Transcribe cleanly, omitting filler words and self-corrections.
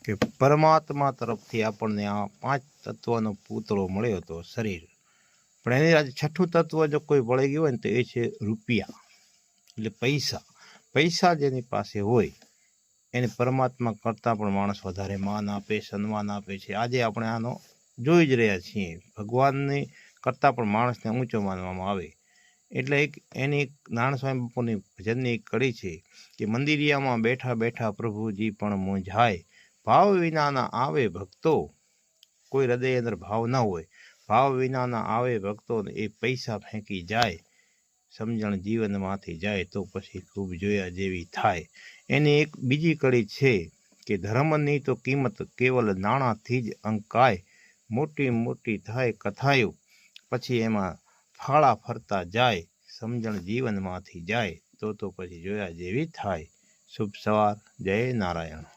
કે પરમાત્મા તરફથી આપણને આ 5 તત્વનો પૂતળો મળ્યો હતો, શરીર. પણ એની આજે છઠ્ઠું તત્વ જો કોઈ વળી ગયું હોય ને તો એ છે રૂપિયા, એટલે પૈસા. પૈસા જેની પાસે હોય એને પરમાત્મા કરતાં પણ માણસ વધારે માન આપે, સન્માન આપે છે. આજે આપણે આનો જોઈ જ રહ્યા છીએ. ભગવાનની કરતાં પણ માણસને ઊંચો માનવામાં આવે. એટલે એની એક નારાયણ સ્વામી બાપુની ભજનની એક કડી છે કે મંદિરિયામાં બેઠા બેઠા પ્રભુજી પણ મૂંઝાય, ભાવ વિનાના આવે ભક્તો. કોઈ હૃદય અંદર ભાવ ના હોય, ભાવ વિનાના આવે ભક્તો, એ પૈસા ફેંકી જાય, સમજણ જીવનમાંથી જાય તો પછી ખૂબ જોયા જેવી થાય. એની એક બીજી કડી છે કે ધર્મની તો કિંમત કેવલ નાણાંથી જ અંકાય, મોટી મોટી થાય કથાયો પછી એમાં ફાળા ફરતા જાય, સમજણ જીવનમાંથી જાય તો પછી જોયા જેવી થાય. શુભ સવાર. જય નારાયણ.